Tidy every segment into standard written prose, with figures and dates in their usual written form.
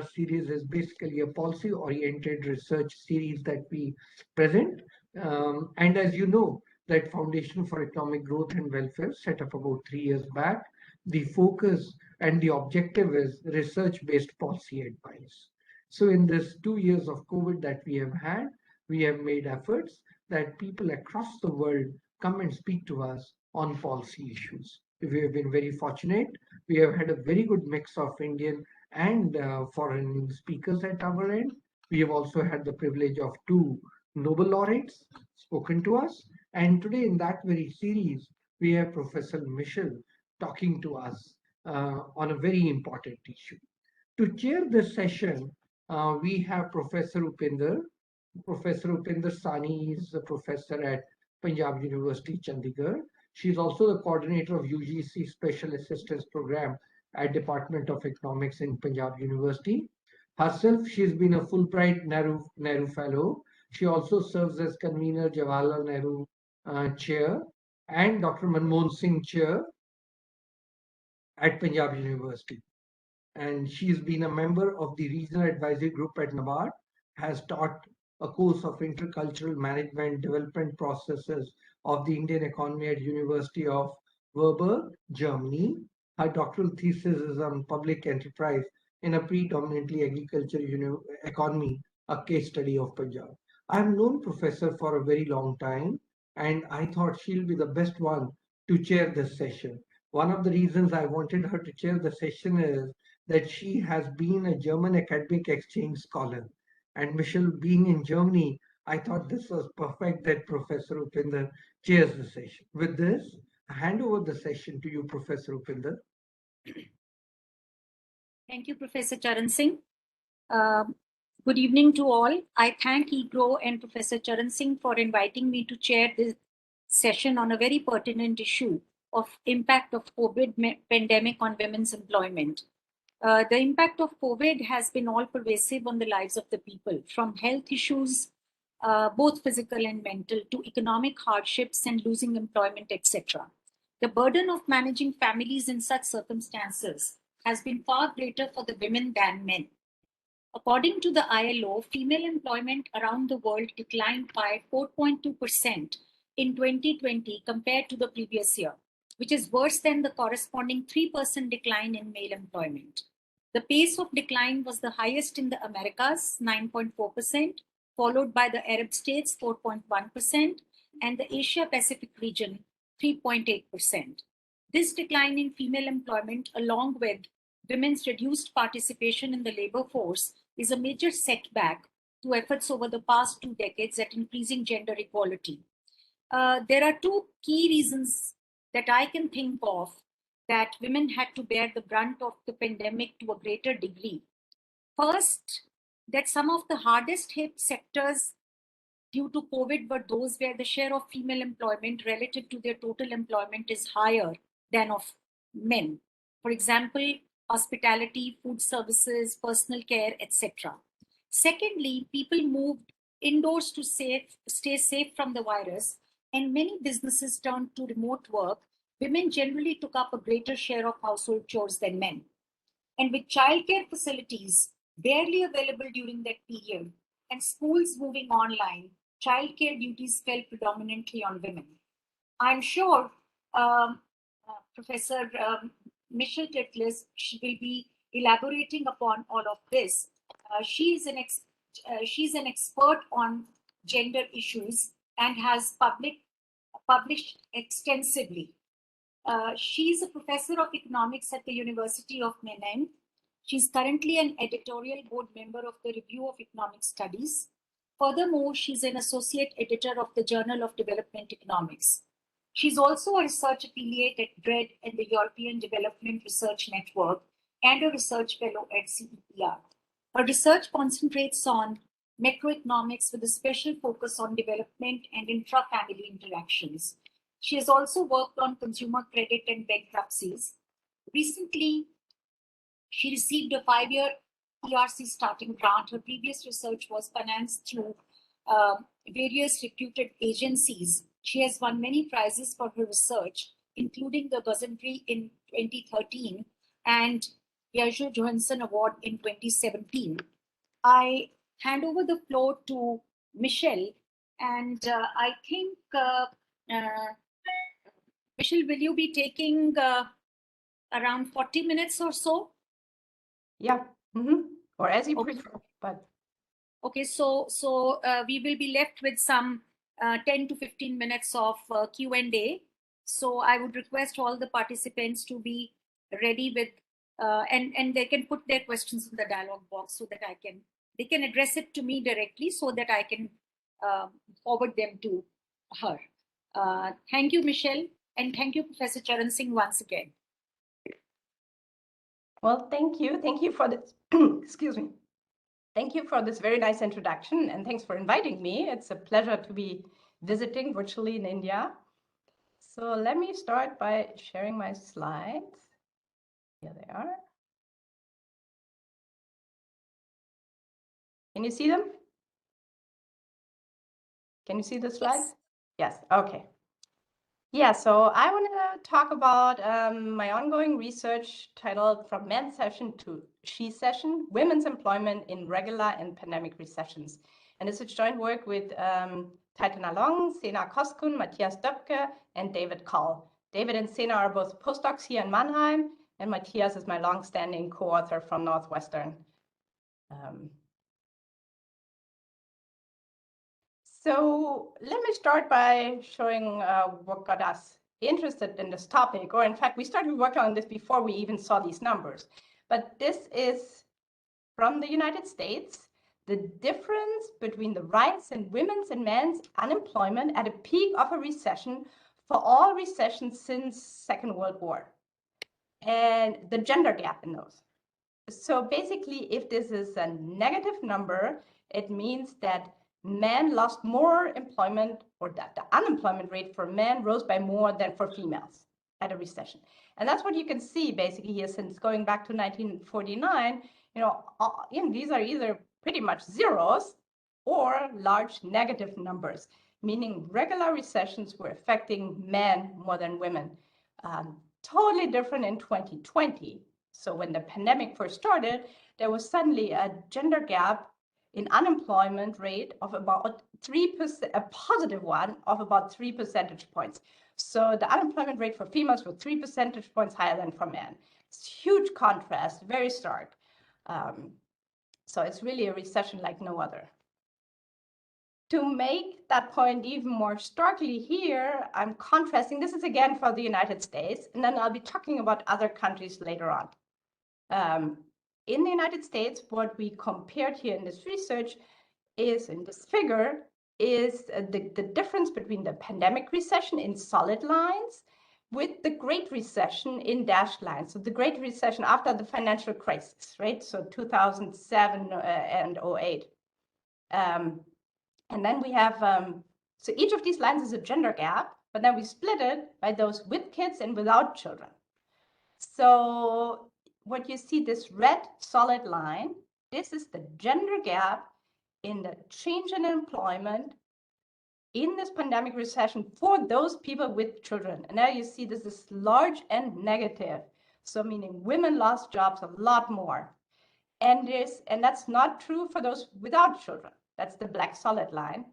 series is basically a policy-oriented research series that we present. And as you know, that Foundation for Economic Growth and Welfare set up about 3 years back. The focus and the objective is research-based policy advice. So in this 2 years of COVID that we have had, we have made efforts that people across the world come and speak to us on policy issues. We have been very fortunate. We have had a very good mix of Indian and foreign speakers at our end. We have also had the privilege of two Nobel laureates spoken to us. And today, in that very series, we have Professor Michèle talking to us on a very important issue. To chair this session, we have Professor Upinder. Professor Upinder Sawhney is a professor at Punjab University, Chandigarh. She is also the coordinator of UGC Special Assistance Program at Department of Economics in Punjab University. Herself, she's been a Fulbright Nehru Fellow. She also serves as convener Jawaharlal Nehru Chair and Dr. Manmohan Singh Chair at Punjab University. And she's been a member of the Regional Advisory Group at NABARD, has taught a course of intercultural management development processes of the Indian economy at University of Warburg, Germany. Her doctoral thesis is on public enterprise in a predominantly agricultural economy, a case study of Punjab. I've known Professor for a very long time, and I thought she'll be the best one to chair this session. One of the reasons I wanted her to chair the session is that she has been a German academic exchange scholar. And Michèle, being in Germany, I thought this was perfect that Professor Upinder chairs the session. With this, I hand over the session to you, Professor Upinder. Thank you, Professor Charan Singh. Good evening to all. I thank EGROW and Professor Charan Singh for inviting me to chair this session on a very pertinent issue of impact of COVID pandemic on women's employment. The impact of COVID has been all pervasive on the lives of the people, from health issues, both physical and mental, to economic hardships and losing employment, etc. The burden of managing families in such circumstances has been far greater for the women than men. According to the ILO, female employment around the world declined by 4.2% in 2020 compared to the previous year, which is worse than the corresponding 3% decline in male employment. The pace of decline was the highest in the Americas, 9.4%, followed by the Arab states, 4.1%, and the Asia Pacific region, 3.8%. This decline in female employment, along with women's reduced participation in the labor force, is a major setback to efforts over the past 2 decades at increasing gender equality. There are two key reasons that I can think of that women had to bear the brunt of the pandemic to a greater degree. First, that some of the hardest hit sectors due to COVID were those where the share of female employment relative to their total employment is higher than of men. For example, hospitality, food services, personal care, etc. Secondly, people moved indoors to stay safe from the virus, and many businesses turned to remote work. Women generally took up a greater share of household chores than men. And with childcare facilities barely available during that period and schools moving online, childcare duties fell predominantly on women. I'm sure Professor Michèle Tertilt, she will be elaborating upon all of this. She's an expert on gender issues and has published extensively. She's a professor of economics at the University of Menen. She's currently an editorial board member of the Review of Economic Studies. Furthermore, she's an associate editor of the Journal of Development Economics. She's also a research affiliate at DREAD and the European Development Research Network and a research fellow at CEPR. Her research concentrates on macroeconomics with a special focus on development and intra-family interactions. She has also worked on consumer credit and bankruptcies. Recently, she received a 5-year ERC starting grant. Her previous research was financed through various reputed agencies. She has won many prizes for her research, including the Buzzardry in 2013 and Yashu Johansson Award in 2017. I hand over the floor to Michèle, and I think, Michèle, will you be taking around 40 minutes or so? Yeah, or as you prefer, but. Okay, so we will be left with some 10 to 15 minutes of Q&A. So I would request all the participants to be ready with, and they can put their questions in the dialog box so that they can address it to me directly so that I can forward them to her. Thank you, Michèle, and thank you, Professor Charan Singh, once again. Well, thank you. Thank you for this, excuse me. Thank you for this very nice introduction, and thanks for inviting me. It's a pleasure to be visiting virtually in India. So let me start by sharing my slides. Here they are. Can you see them? Can you see the slides? Yes. Okay. Yeah, so I want to talk about my ongoing research titled From Men Session to She Session, Women's Employment in Regular and Pandemic Recessions. And it's a joint work with Titan Along, Sena Koskun, Matthias Döpke, and David Call. David and Sena are both postdocs here in Mannheim, and Matthias is my long-standing co-author from Northwestern. So let me start by showing what got us interested in this topic, or in fact, we started working on this before we even saw these numbers. But this is from the United States, the difference between the rise in women's and men's unemployment at a peak of a recession for all recessions since Second World War, and the gender gap in those. So basically, if this is a negative number, it means that men lost more employment, or that the unemployment rate for men rose by more than for females at a recession. And that's what you can see basically here since going back to 1949, these are either pretty much zeros or large negative numbers, meaning regular recessions were affecting men more than women. Totally different in 2020. So when the pandemic first started, there was suddenly a gender gap in unemployment rate of about 3%, a positive one of about 3 percentage points. So the unemployment rate for females was 3 percentage points higher than for men. It's huge contrast, very stark. So it's really a recession like no other. To make that point even more starkly here, I'm contrasting, this is again for the United States, and then I'll be talking about other countries later on. In the United States, what we compared here in this research is, in this figure, is the difference between the pandemic recession in solid lines with the Great Recession in dashed lines. So the Great Recession after the financial crisis, right? So 2007 and 08. And then we have, so each of these lines is a gender gap, but then we split it by those with kids and without children. So what you see, this red solid line, this is the gender gap in the change in employment in this pandemic recession for those people with children. And now you see this is large and negative. So meaning women lost jobs a lot more. And that's not true for those without children. That's the black solid line.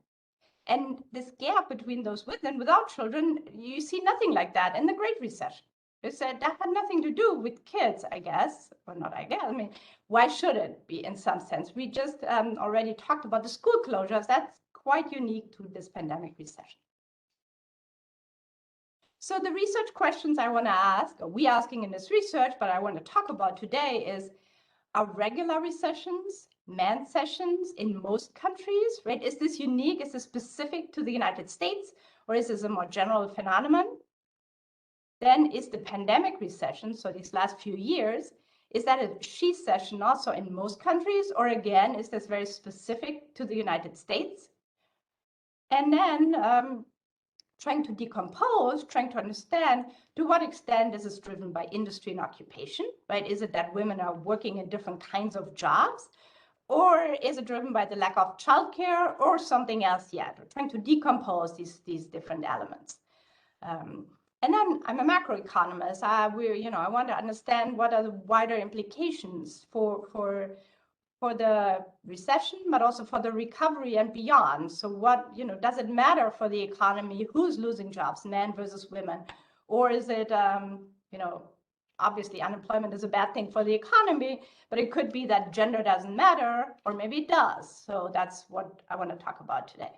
And this gap between those with and without children, you see nothing like that in the Great Recession. They said that had nothing to do with kids, I guess, or not, I guess. I mean, why should it be in some sense? We just already talked about the school closures. That's quite unique to this pandemic recession. So the research questions I want to ask, or we asking in this research, but I want to talk about today is, are regular recessions, man sessions in most countries, right? Is this unique? Is this specific to the United States, or is this a more general phenomenon? Then is the pandemic recession, so these last few years, is that a she session also in most countries, or again, is this very specific to the United States? And then trying to decompose, trying to understand to what extent this is driven by industry and occupation, right? Is it that women are working in different kinds of jobs? Or is it driven by the lack of childcare or something else yet? We're trying to decompose these different elements. And then I'm a macroeconomist. I want to understand what are the wider implications for the recession, but also for the recovery and beyond. So what, does it matter for the economy who's losing jobs, men versus women? Or is it, obviously unemployment is a bad thing for the economy, but it could be that gender doesn't matter, or maybe it does. So that's what I want to talk about today.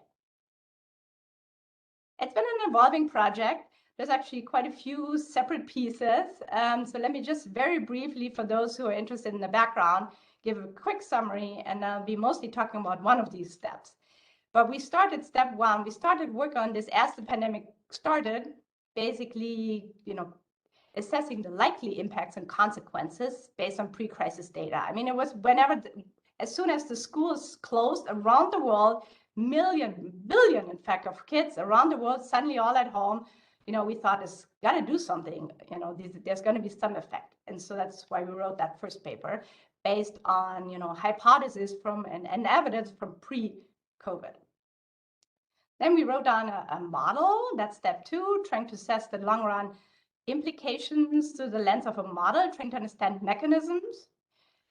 It's been an evolving project. There's actually quite a few separate pieces. So let me just very briefly, for those who are interested in the background, give a quick summary, and I'll be mostly talking about one of these steps. But we started step one. We started work on this as the pandemic started, basically, assessing the likely impacts and consequences based on pre-crisis data. I mean, it was as soon as the schools closed around the world, billion, in fact, of kids around the world suddenly all at home, we thought it's got to do something, there's going to be some effect. And so that's why we wrote that first paper based on, hypotheses from and evidence from pre-COVID. Then we wrote down a model, that's step two, trying to assess the long run implications through the lens of a model, trying to understand mechanisms.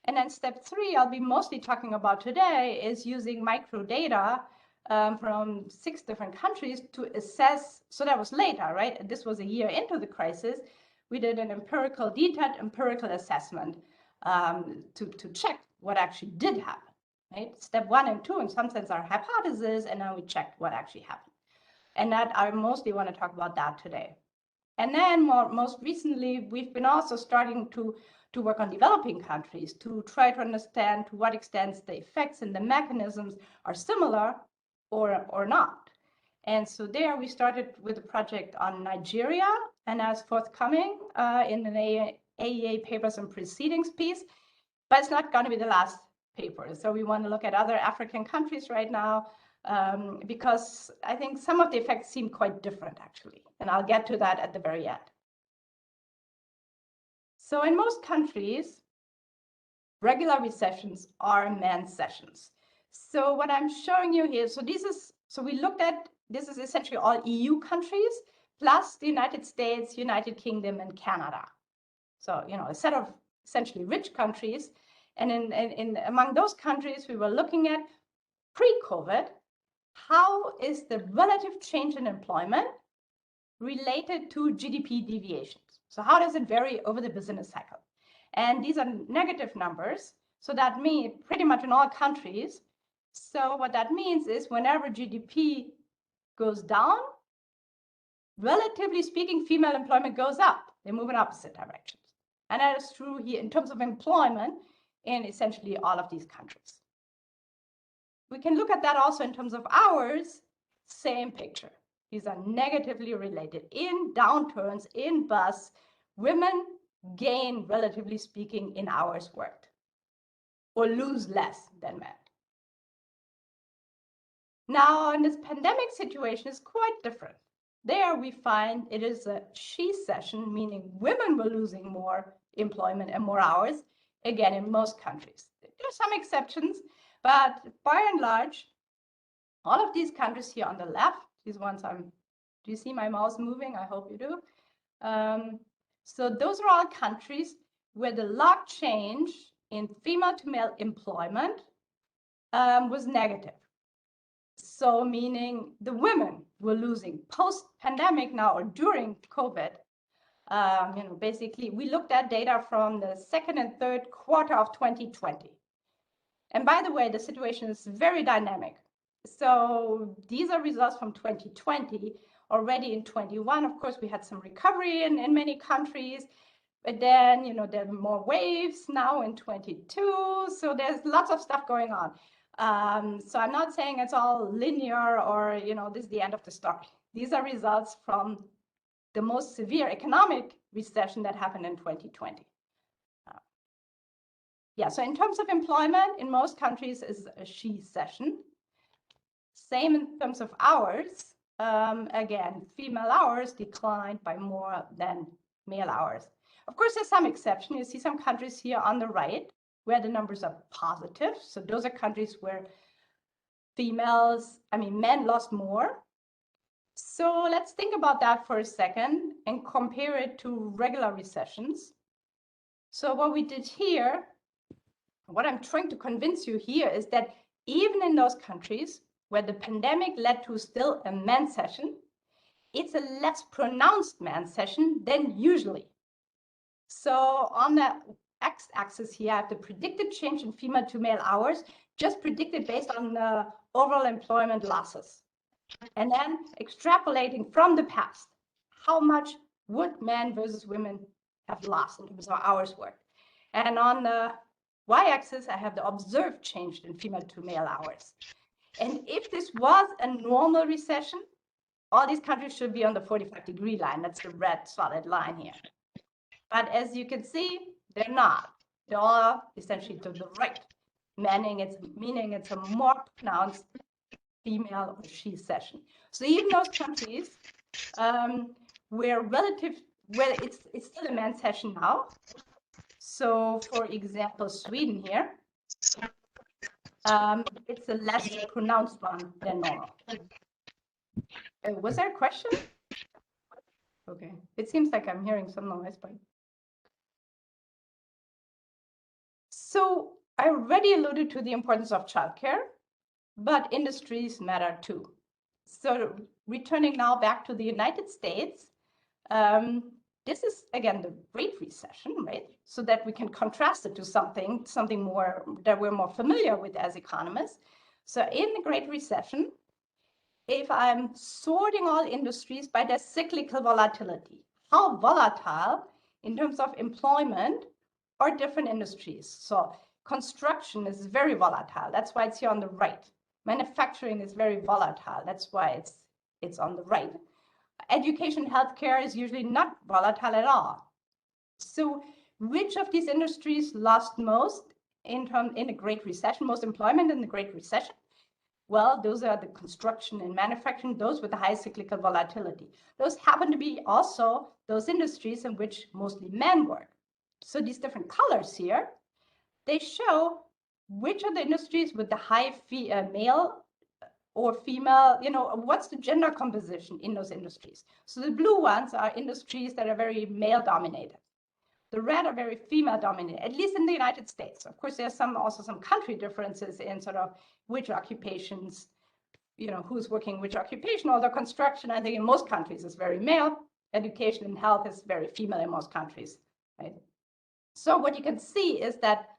And then step three, I'll be mostly talking about today, is using microdata from 6 different countries to assess. So that was later, right? This was a year into the crisis. We did an detailed empirical assessment to check what actually did happen, right? Step 1 and 2, in some sense, are hypotheses, and then we checked what actually happened. And that I mostly want to talk about that today. And then most recently, we've been also starting to work on developing countries to try to understand to what extent the effects and the mechanisms are similar or not. And so there we started with a project on Nigeria, and as forthcoming in an AEA papers and proceedings piece, but it's not going to be the last paper. So we want to look at other African countries right now, because I think some of the effects seem quite different, actually. And I'll get to that at the very end. So in most countries, regular recessions are men's sessions. So what I'm showing you here, so we looked at, this is essentially all EU countries, plus the United States, United Kingdom, and Canada. So, a set of essentially rich countries. And among those countries, we were looking at pre-COVID, how is the relative change in employment related to GDP deviations? So how does it vary over the business cycle? And these are negative numbers. So that means pretty much in all countries. So what that means is whenever GDP goes down, relatively speaking, female employment goes up. They move in opposite directions. And that is true here in terms of employment in essentially all of these countries. We can look at that also in terms of hours, same picture. These are negatively related. In downturns, in busts, women gain, relatively speaking, in hours worked, or lose less than men. Now, in this pandemic situation, it's quite different. There we find it is a she-session, meaning women were losing more employment and more hours, again, in most countries. There are some exceptions, but by and large, all of these countries here on the left, these ones do you see my mouse moving? I hope you do. So those are all countries where the log change in female to male employment was negative. So meaning the women were losing post-pandemic now or during COVID. Basically, we looked at data from the second and third quarter of 2020. And by the way, the situation is very dynamic. So these are results from 2020. Already in 21, of course, we had some recovery in many countries. But then, there are more waves now in 22. So there's lots of stuff going on. So I'm not saying it's all linear or, this is the end of the story. These are results from the most severe economic recession that happened in 2020. So in terms of employment, in most countries is a she-session. Same in terms of hours. Again, female hours declined by more than male hours. Of course, there's some exception. You see some countries here on the right where the numbers are positive. So those are countries where men lost more. So let's think about that for a second and compare it to regular recessions. So what we did here, what I'm trying to convince you here is that even in those countries where the pandemic led to still a mancession, it's a less pronounced mancession than usually. So on the x-axis here, I have the predicted change in female to male hours, just predicted based on the overall employment losses. And then extrapolating from the past, how much would men versus women have lost in terms of hours worked? And on the y-axis, I have the observed change in female to male hours. And if this was a normal recession, all these countries should be on the 45-degree line. That's the red solid line here. But as you can see, they're not. They're all essentially to the right, meaning it's a more pronounced female or she session. So even those countries where it's still a man's session now. So for example, Sweden here, it's a less pronounced one than normal. Was there a question? Okay, it seems like I'm hearing some noise, but. So I already alluded to the importance of childcare, but industries matter too. So returning now back to the United States, this is again the Great Recession, right? So that we can contrast it to something more that we're more familiar with as economists. So in the Great Recession, if I'm sorting all industries by their cyclical volatility, how volatile in terms of employment are different industries. So construction is very volatile. That's why it's here on the right. Manufacturing is very volatile. That's why it's on the right. Education, healthcare is usually not volatile at all. So which of these industries lost most in a Great Recession, most employment in the Great Recession? Well, those are the construction and manufacturing, those with the high cyclical volatility. Those happen to be also those industries in which mostly men work. So these different colors here, they show which are the industries with the high male or female, what's the gender composition in those industries. So the blue ones are industries that are very male dominated. The red are very female dominated, at least in the United States. Of course, there's also some country differences in sort of which occupations, who's working which occupation. Although construction, I think in most countries is very male. Education and health is very female in most countries, right? So what you can see is that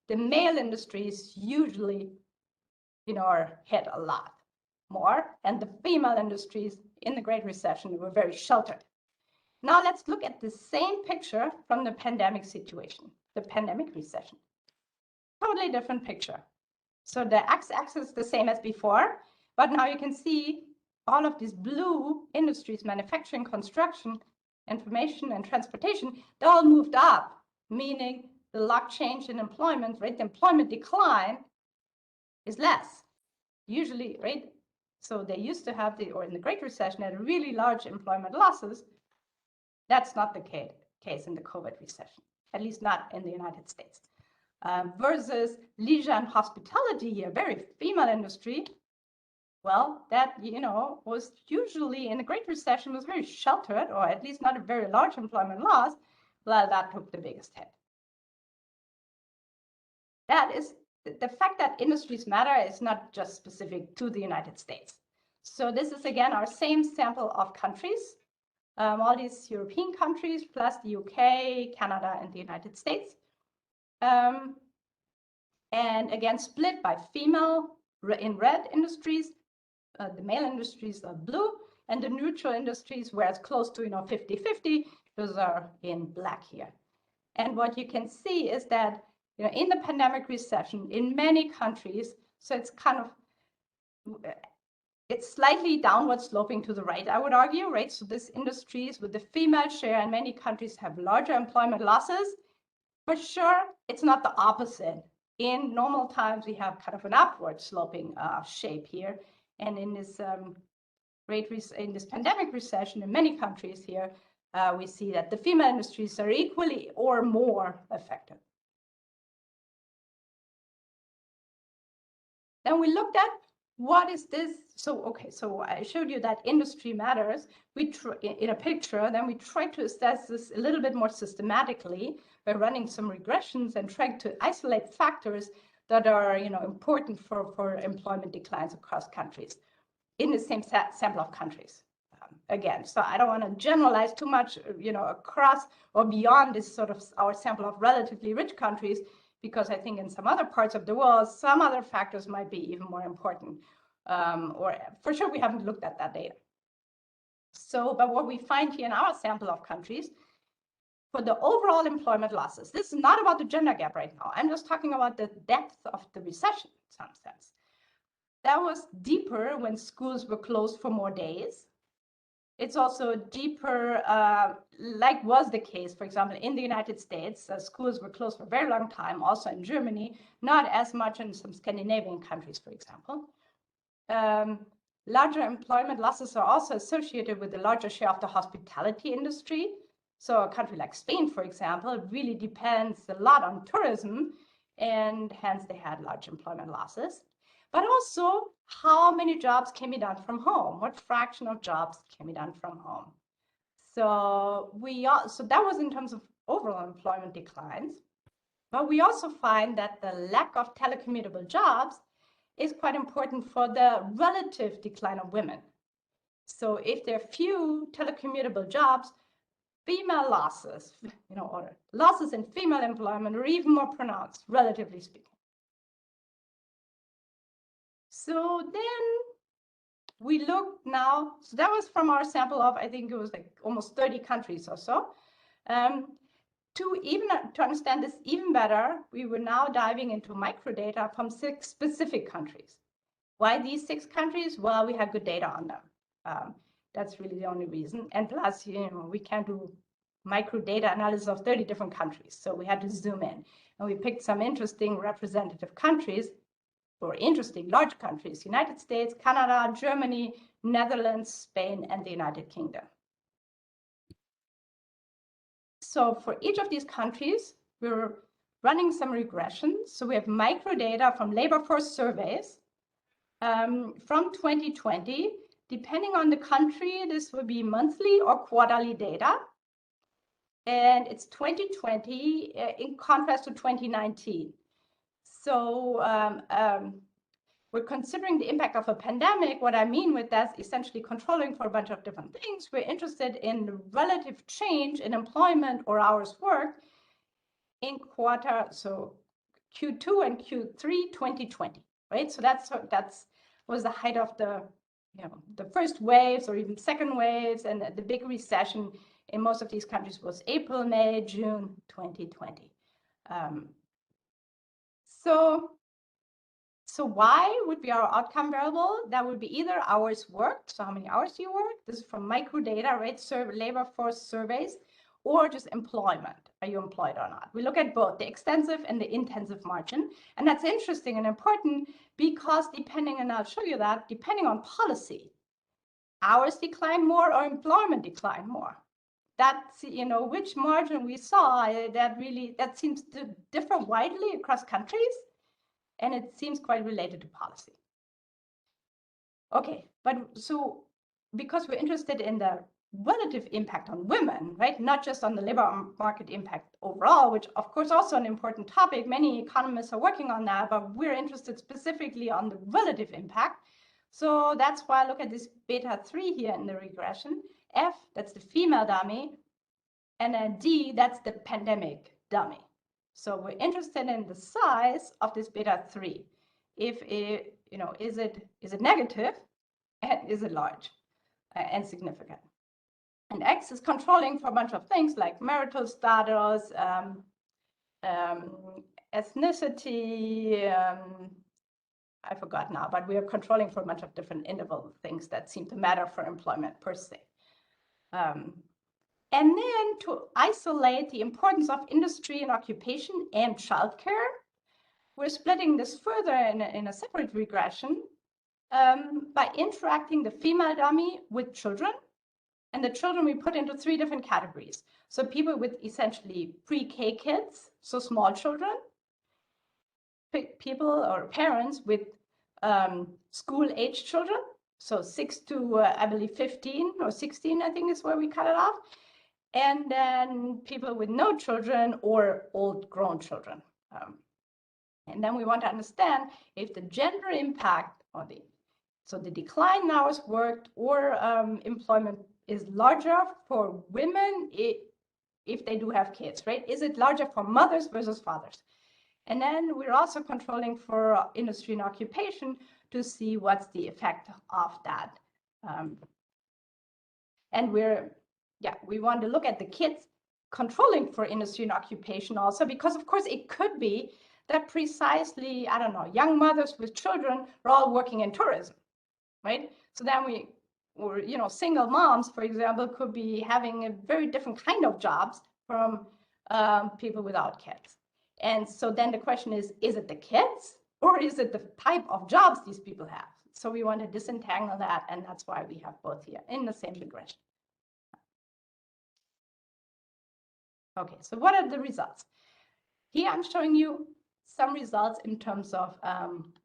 the male industries usually, are hit a lot more, and the female industries in the Great Recession were very sheltered. Now let's look at the same picture from the pandemic situation, the pandemic recession. Totally different picture. So the x-axis is the same as before, but now you can see all of these blue industries, manufacturing, construction, information, and transportation, they all moved up, meaning the log change in employment, right? The employment decline is less, usually, right? So they used to have or in the Great Recession, had really large employment losses. That's not the case in the COVID recession, at least not in the United States. Versus leisure and hospitality here, very female industry. Well, that, was usually in the Great Recession was very sheltered, or at least not a very large employment loss. Well, that took the biggest hit. That is the fact that industries matter is not just specific to the United States. So this is again our same sample of countries, all these European countries plus the UK, Canada, and the United States. And again, split by female in red industries, the male industries are blue, and the neutral industries where it's close to 50-50, those are in black here. And what you can see is that in the pandemic recession in many countries, so it's kind of it's slightly downward sloping to the right, I would argue, right? So these industries with the female share in many countries have larger employment losses. For sure, it's not the opposite. In normal times, we have kind of an upward sloping shape here. And in this pandemic recession in many countries here, we see that the female industries are equally or more affected. Then we looked at what is this? So, okay, so I showed you that industry matters. In a picture, then we try to assess this a little bit more systematically by running some regressions and trying to isolate factors that are, important for employment declines across countries in the same sample of countries. Again, so I don't want to generalize too much, across or beyond this sort of our sample of relatively rich countries, because I think in some other parts of the world, some other factors might be even more important. Or for sure, we haven't looked at that data. So, but what we find here in our sample of countries, for the overall employment losses, this is not about the gender gap right now. I'm just talking about the depth of the recession in some sense. That was deeper when schools were closed for more days. It's also deeper, like was the case, for example, in the United States, schools were closed for a very long time, also in Germany, not as much in some Scandinavian countries, for example. Larger employment losses are also associated with a larger share of the hospitality industry. So a country like Spain, for example, really depends a lot on tourism, and hence they had large employment losses. But also, how many jobs can be done from home? What fraction of jobs can be done from home? So that was in terms of overall employment declines. But we also find that the lack of telecommutable jobs is quite important for the relative decline of women. So if there are few telecommutable jobs, female losses, or losses in female employment are even more pronounced, relatively speaking. So then we look now, so that was from our sample of, I think it was like almost 30 countries or so. To understand this even better, we were now diving into microdata from 6 specific countries. Why these 6 countries? Well, we have good data on them. That's really the only reason. And plus, we can't do microdata analysis of 30 different countries. So we had to zoom in. And we picked some interesting representative countries, or interesting large countries: United States, Canada, Germany, Netherlands, Spain, and the United Kingdom. So for each of these countries, we're running some regressions. So we have microdata from labor force surveys from 2020. Depending on the country, this will be monthly or quarterly data. And it's 2020 in contrast to 2019. So we're considering the impact of a pandemic. What I mean with that is essentially controlling for a bunch of different things. We're interested in the relative change in employment or hours worked in so Q2 and Q3 2020, right? So that was the height of the first waves or even second waves, and the big recession in most of these countries was April, May, June 2020. So why would be our outcome variable? That would be either hours worked, so how many hours you work. This is from microdata, right? Labor force surveys, or just employment. Are you employed or not? We look at both the extensive and the intensive margin. And that's interesting and important because and I'll show you that, depending on policy, hours decline more or employment decline more. That's, which margin we saw, that seems to differ widely across countries. And it seems quite related to policy. Okay, but so because we're interested in the relative impact on women, right? Not just on the labor market impact overall, which of course also an important topic. Many economists are working on that, but we're interested specifically on the relative impact. So that's why I look at this beta 3 here in the regression. F, that's the female dummy, and then D, that's the pandemic dummy. So we're interested in the size of this beta 3. If it, is it negative, and is it large and significant? And X is controlling for a bunch of things like marital status, ethnicity. I forgot now, but we are controlling for a bunch of different interval things that seem to matter for employment per se. And then to isolate the importance of industry and occupation and childcare, we're splitting this further in a separate regression by interacting the female dummy with children. And the children we put into 3 different categories. So people with essentially pre-K kids, so small children, people or parents with school-age children, so 6 to, I believe, 15 or 16, I think is where we cut it off. And then people with no children or old grown children. And then we want to understand if the gender impact on the decline in hours worked or employment is larger for women if they do have kids, right? Is it larger for mothers versus fathers? And then we're also controlling for industry and occupation to see what's the effect of that. And we want to look at the kids controlling for industry and occupation also, because of course it could be that precisely, I don't know, young mothers with children are all working in tourism, right? So then single moms, for example, could be having a very different kind of jobs from people without kids. And so then the question is it the kids or is it the type of jobs these people have? So we want to disentangle that, and that's why we have both here in the same regression. Okay, so what are the results? Here I'm showing you some results in terms of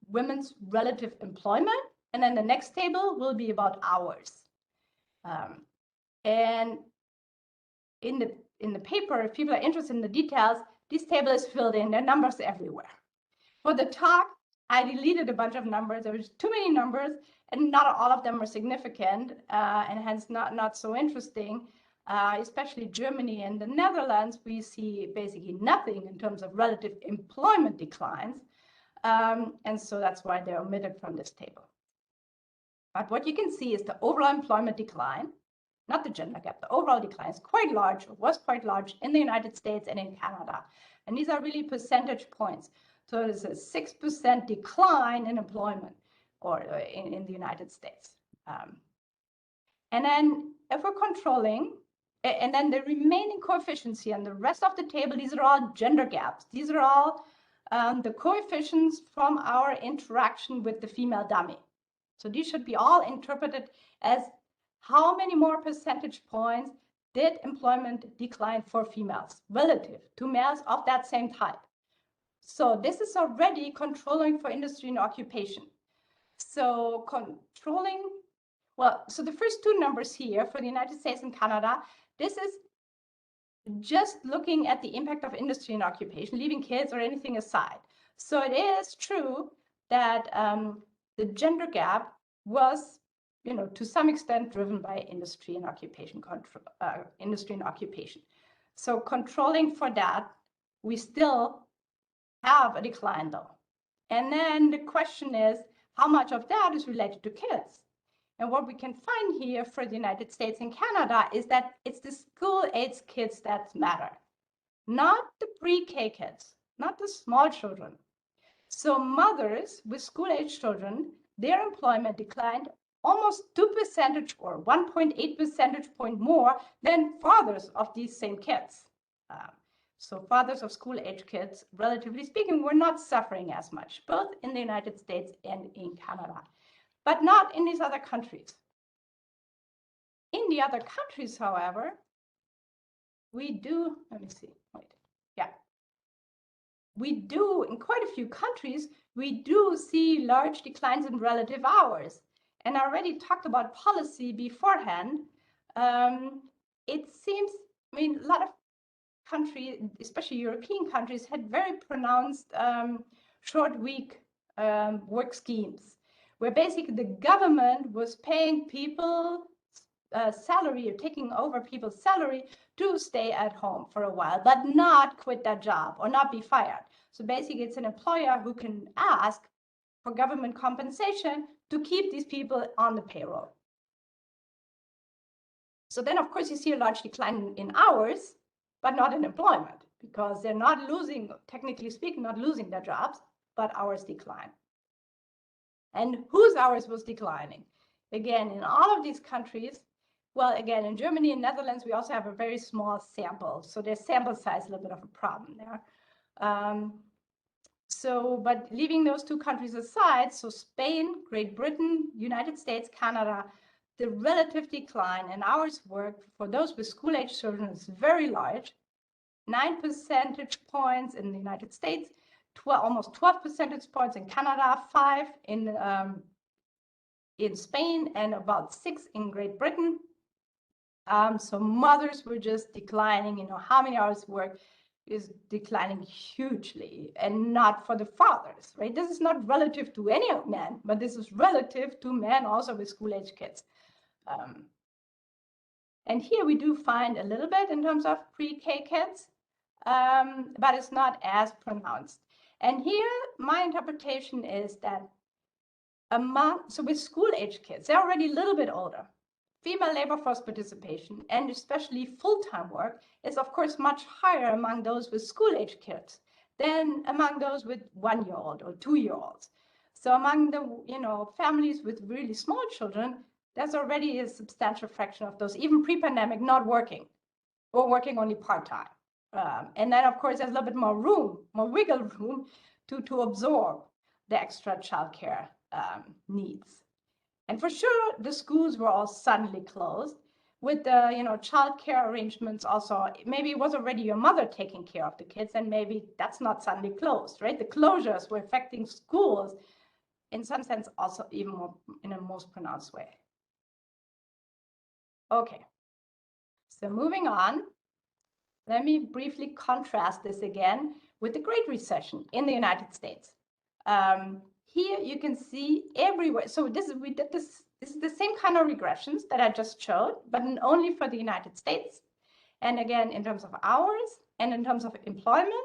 women's relative employment, and then the next table will be about hours. And in the paper, if people are interested in the details, this table is filled in. There are numbers everywhere. For the talk, I deleted a bunch of numbers. There was too many numbers, and not all of them are significant, and hence not so interesting. Especially Germany and the Netherlands, we see basically nothing in terms of relative employment declines. And so that's why they're omitted from this table. But what you can see is the overall employment decline, not the gender gap, the overall decline is quite large, or was quite large in the United States and in Canada. And these are really percentage points. So it is a 6% decline in employment or in the United States. And then if we're controlling, and then the remaining coefficients here and the rest of the table, these are all gender gaps. These are all the coefficients from our interaction with the female dummy. So these should be all interpreted as how many more percentage points did employment decline for females relative to males of that same type. So this is already controlling for industry and occupation. So controlling, well, so the first two numbers here for the United States and Canada, this is just looking at the impact of industry and occupation, leaving kids or anything aside. So it is true that the gender gap was, to some extent driven by industry and occupation So controlling for that, we still have a decline though. And then the question is, how much of that is related to kids? And what we can find here for the United States and Canada is that it's the school-age kids that matter, not the pre-K kids, not the small children. So mothers with school-age children, their employment declined almost 2% or 1.8 percentage point more than fathers of these same kids. So fathers of school-age kids, relatively speaking, were not suffering as much, both in the United States and in Canada, but not in these other countries. In the other countries, however, we do, in quite a few countries, we do see large declines in relative hours. And I already talked about policy beforehand. It seems, a lot of countries, especially European countries, had very pronounced short week work schemes, where basically the government was paying people salary or taking over people's salary to stay at home for a while, but not quit that job or not be fired. So basically it's an employer who can ask for government compensation to keep these people on the payroll. So then of course you see a large decline in hours, but not in employment, because they're not losing, technically speaking, not losing their jobs, but hours decline. And whose hours was declining? Again, in all of these countries, well, again, in Germany and Netherlands, we also have a very small sample. So their sample size is a little bit of a problem there. But leaving those two countries aside, so Spain, Great Britain, United States, Canada, the relative decline in hours worked for those with school-age children is very large, 9 percentage points in the United States, almost 12 percentage points in Canada, 5 in Spain, and about 6 in Great Britain. So mothers were just declining, how many hours work is declining hugely, and not for the fathers, right? This is not relative to any men, but this is relative to men also with school-age kids. And here we do find a little bit in terms of pre-K kids, but it's not as pronounced. And here my interpretation is that so with school-age kids, they're already a little bit older. Female labor force participation, and especially full-time work, is of course much higher among those with school-age kids than among those with 1-year-old or 2-year-olds. So among the families with really small children, there's already a substantial fraction of those, even pre-pandemic, not working or working only part-time. And then of course there's a little bit more room, more wiggle room to absorb the extra childcare needs. And for sure, the schools were all suddenly closed with the, childcare arrangements also. Maybe it was already your mother taking care of the kids, and maybe that's not suddenly closed, right? The closures were affecting schools in some sense also even more in a most pronounced way. Okay, so moving on, let me briefly contrast this again with the Great Recession in the United States. Here you can see everywhere. So we did this. This is the same kind of regressions that I just showed, but only for the United States. And again, in terms of hours and in terms of employment,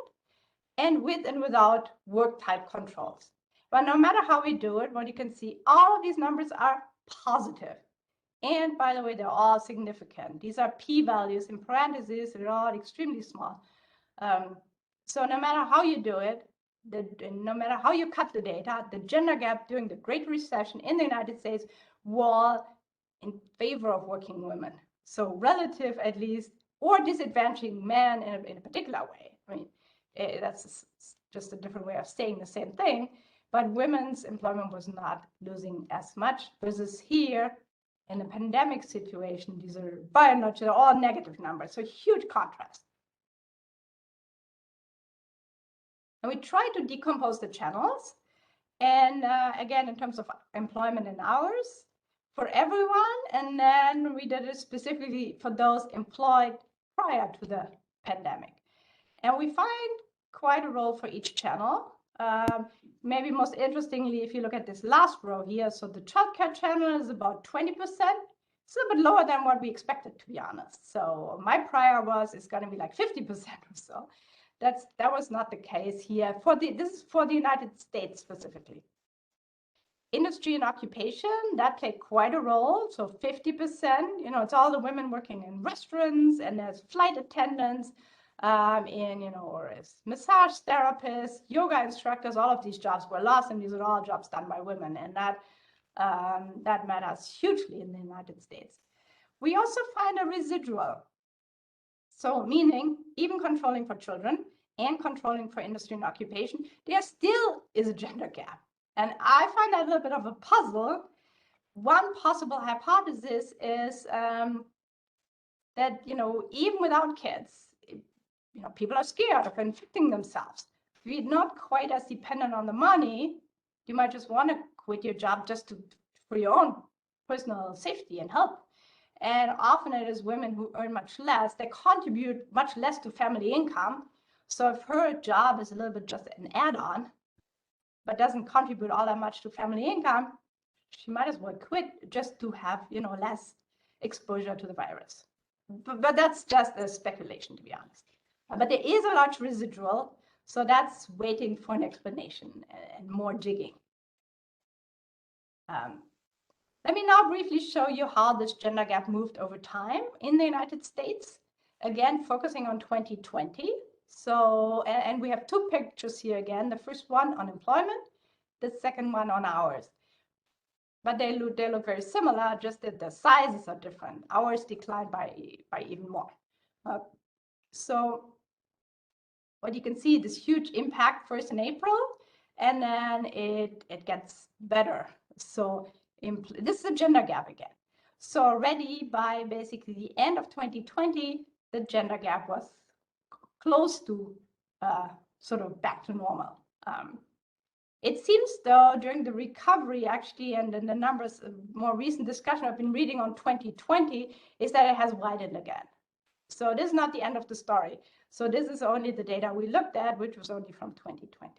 and with and without work type controls. But no matter how we do it, what you can see, all of these numbers are positive. And by the way, they're all significant. These are p-values in parentheses. They're all extremely small. So no matter how you do it, no matter how you cut the data, the gender gap during the Great Recession in the United States was in favor of working women. So relative, at least, or disadvantaging men in a particular way. I mean, that's just a different way of saying the same thing. But women's employment was not losing as much, versus here in the pandemic situation, these are by and large, they're all negative numbers. So huge contrast. And we try to decompose the channels. And again, in terms of employment and hours for everyone. And then we did it specifically for those employed prior to the pandemic. And we find quite a role for each channel. Maybe most interestingly, if you look at this last row here, so the childcare channel is about 20%. It's a little bit lower than what we expected, to be honest. So my prior it's going to be like 50% or so. That was not the case here. This is for the United States specifically. Industry and occupation, that played quite a role. So 50%, it's all the women working in restaurants, and there's flight attendants, or as massage therapists, yoga instructors. All of these jobs were lost, and these are all jobs done by women, and that matters hugely in the United States. We also find a residual. So meaning even controlling for children and controlling for industry and occupation, there still is a gender gap. And I find that a little bit of a puzzle. One possible hypothesis is that, even without kids, people are scared of infecting themselves. If you're not quite as dependent on the money, you might just want to quit your job just for your own personal safety and health. And often it is women who earn much less, they contribute much less to family income. So if her job is a little bit just an add-on, but doesn't contribute all that much to family income, she might as well quit just to have, less exposure to the virus. But that's just a speculation, to be honest. But there is a large residual, so that's waiting for an explanation and more digging. Let me now briefly show you how this gender gap moved over time in the United States. Again, focusing on 2020. So, and we have two pictures here again. The first one on employment, the second one on hours. But they look very similar, just that the sizes are different. Hours declined by even more. So what you can see, this huge impact first in April, and then it gets better. So this is a gender gap again. So already by basically the end of 2020, the gender gap was close to sort of back to normal. It seems, though, during the recovery, actually, and in the numbers, more recent discussion I've been reading on 2020, is that it has widened again. So this is not the end of the story. So this is only the data we looked at, which was only from 2020.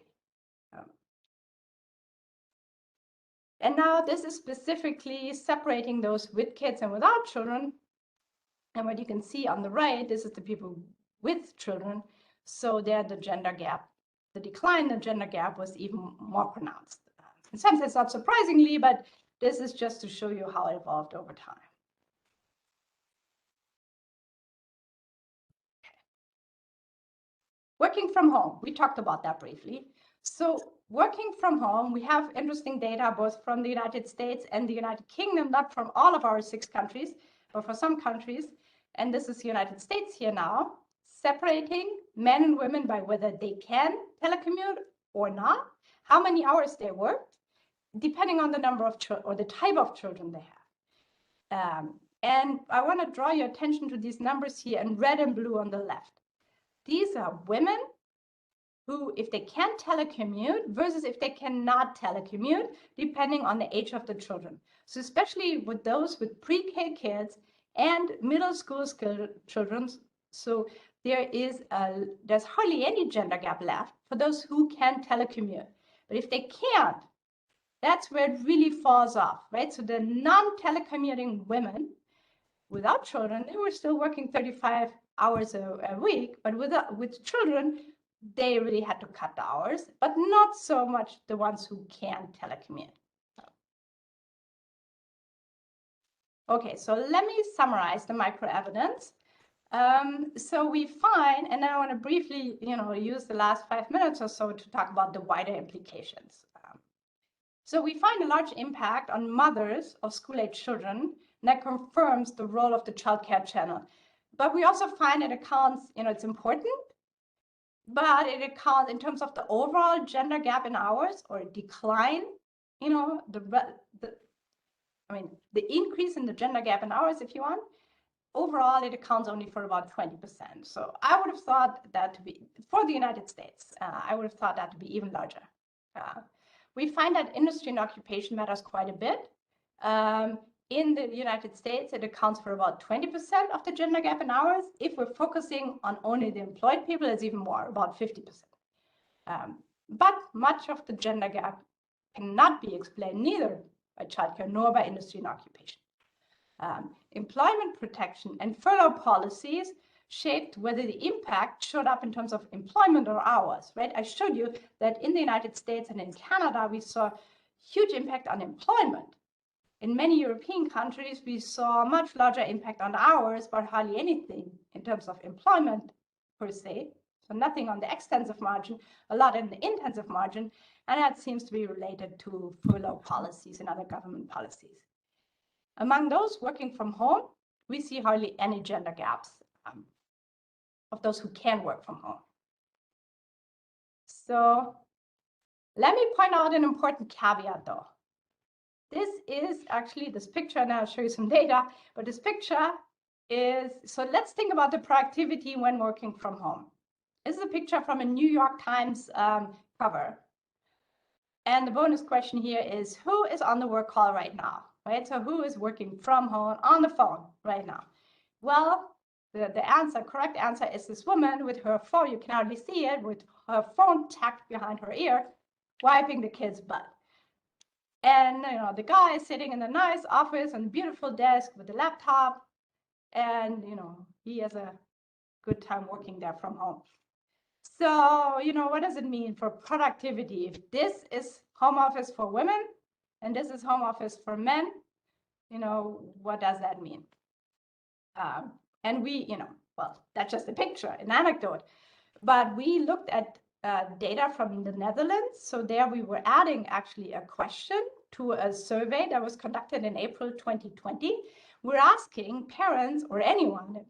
And now this is specifically separating those with kids and without children. And what you can see on the right, this is the people with children. So there, the gender gap, the decline in the gender gap was even more pronounced. In some sense, not surprisingly, but this is just to show you how it evolved over time. Okay. Working from home, we talked about that briefly. So working from home, we have interesting data both from the United States and the United Kingdom, not from all of our 6 countries, but for some countries. And this is the United States here now, separating men and women by whether they can telecommute or not, how many hours they work, depending on the number of children or the type of children they have. And I want to draw your attention to these numbers here in red and blue on the left. These are women who, if they can telecommute versus if they cannot telecommute, depending on the age of the children. So especially with those with pre-K kids and middle school children. So there's hardly any gender gap left for those who can telecommute. But if they can't, that's where it really falls off, right? So the non-telecommuting women without children, they were still working 35 hours a week, but with children, they really had to cut the hours, but not so much the ones who can telecommute. Okay, so let me summarize the microevidence. So we find, and I want to briefly, use the last 5 minutes or so to talk about the wider implications. So we find a large impact on mothers of school-age children, and that confirms the role of the childcare channel. But we also find it accounts, it's important, but it accounts in terms of the overall gender gap in hours or decline, the increase in the gender gap in hours, if you want, overall it accounts only for about 20%. So I would have thought that to be, for the United States, I would have thought that to be even larger. We find that industry and occupation matters quite a bit. In the United States, it accounts for about 20% of the gender gap in hours. If we're focusing on only the employed people, it's even more, about 50%. But much of the gender gap cannot be explained neither by childcare nor by industry and occupation. Employment protection and furlough policies shaped whether the impact showed up in terms of employment or hours, right? I showed you that in the United States and in Canada, we saw huge impact on employment. In many European countries, we saw a much larger impact on hours, but hardly anything in terms of employment per se. So nothing on the extensive margin, a lot in the intensive margin, and that seems to be related to furlough policies and other government policies. Among those working from home, we see hardly any gender gaps of those who can work from home. So let me point out an important caveat though. This is actually this picture, and I'll show you some data, but this picture is, so let's think about the productivity when working from home. This is a picture from a New York Times cover. And the bonus question here is, who is on the work call right now, right? So who is working from home on the phone right now? Well, the correct answer is this woman with her phone, you can hardly see it, with her phone tucked behind her ear, wiping the kid's butt. And the guy is sitting in a nice office on a beautiful desk with a laptop, and he has a good time working there from home. So what does it mean for productivity? If this is home office for women and this is home office for men, what does that mean? And we, well, that's just a picture, an anecdote, but we looked at data from the Netherlands. So there we were adding actually a question to a survey that was conducted in April 2020. We're asking parents or anyone,